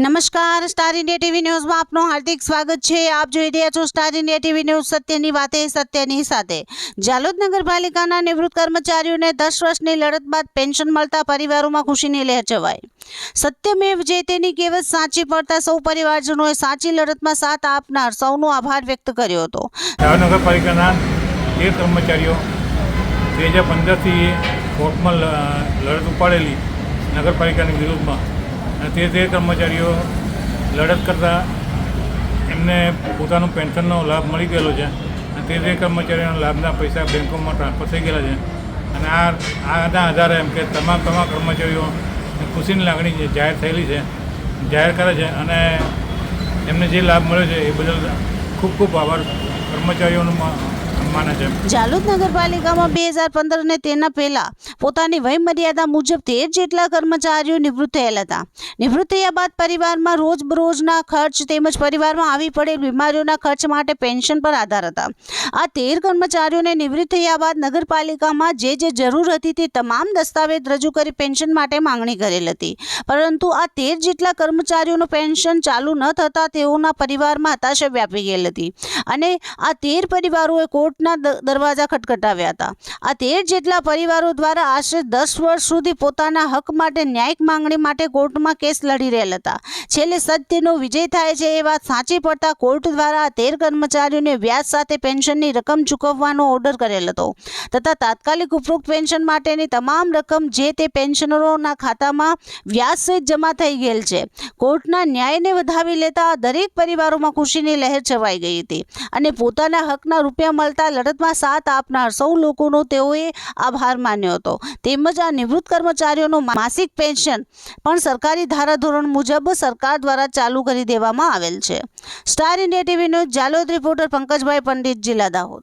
નમસ્કાર, star India TV ન્યૂઝમાં આપનું હાર્દિક સ્વાગત છે। આપ જોઈ રહ્યા છો સ્ટાર ઇન્ડિયા ટીવી ન્યૂઝ, સત્યની વાતે સત્યની સાથે। જાલોદ નગરપાલિકાના નિવૃત્ત કર્મચારીઓને 10 વર્ષની લડત બાદ પેન્શન મળતા પરિવારોમાં ખુશીની લહેર છવાઈ। સત્યમેવ જયતેની કહેવત સાચી પડતા સૌ પરિવારજનોએ સાચી લડતમાં સાથ આપનાર સૌનો આભાર વ્યક્ત કર્યો હતો। જાલોદ નગરપાલિકાના 13 કર્મચારીઓ 2015થી કોર્ટમાં લડત ઉપાડેલી નગરપાલિકાની વિરુદ્ધમાં, અને તે કર્મચારીઓ લડત કરતાં એમને પોતાનો પેન્શનનો લાભ મળી ગયેલો છે, અને તે કર્મચારીઓના લાભના પૈસા બેંકોમાં ટ્રાન્સફર થઈ ગયેલા છે। અને આના આધારે એમ કે તમામ કર્મચારીઓ ખુશીની લાગણી જાહેર થયેલી છે, જાહેર કરે છે, અને એમને જે લાભ મળ્યો છે એ બદલ ખૂબ ખૂબ આભાર કર્મચારીઓનો માને છે। જાલોદ નગરપાલિકામાં 2015 અને તેના પહેલા પોતાની વય મર્યાદા મુજબ 13 જેટલા કર્મચારીઓ નિવૃત્ત થયેલા હતા। નિવૃત્ત થયા બાદ પરિવારમાં રોજબરોજના ખર્ચ તેમજ પરિવારમાં આવી પડેલ બીમારીઓના ખર્ચ માટે પેન્શન પર આધાર હતા। આ 13 કર્મચારીઓને નિવૃત્ત થયા બાદ નગરપાલિકામાં જે જરૂર હતી તે તમામ દસ્તાવેજ રજૂ કરી પેન્શન માટે માંગણી કરેલ હતી, પરંતુ આ 13 જેટલા કર્મચારીઓનું પેન્શન ચાલુ ન થતા તેઓના પરિવારમાં હતાશા વ્યાપી ગયેલ હતી, અને આ 13 પરિવારોએ કોર્ટના દરવાજા ખટખટાવ્યા હતા। આ 13 જેટલા પરિવારો દ્વારા આશરે 10 વર્ષ સુધી પોતાના હક માટે ન્યાયિક માંગણી માટે કોર્ટમાં કેસ લડી રહેલ હતા। છેલ્લે સત્યનો વિજય થાય છે એ વાત સાચી પડતા કોર્ટ દ્વારા આ 13 કર્મચારીઓને વ્યાજ સાથે પેન્શનની રકમ ચૂકવવાનો ઓર્ડર કરેલ હતો, તથા તાત્કાલિક ઉપરોક્ત પેન્શન માટેની તમામ રકમ જે તે પેન્શનરોના ખાતામાં વ્યાજ સહિત જમા થઈ ગયેલ છે। કોર્ટના ન્યાયને વધાવી લેતા દરેક પરિવારોમાં ખુશીની લહેર છવાઈ ગઈ હતી, અને પોતાના હકના રૂપિયા મળતા લડતમાં સાથ આપનાર સૌ લોકોનો તેઓએ આભાર માન્યો હતો। તેમજ આ નિવૃત્ત કર્મચારીઓનું માસિક પેન્શન પણ સરકારી ધારાધોરણ મુજબ સરકાર દ્વારા ચાલુ કરી દેવામાં આવેલ છે। Star India TV news Jhalod reporter Pankajbhai Pandit, જિલ્લા દાહોદ।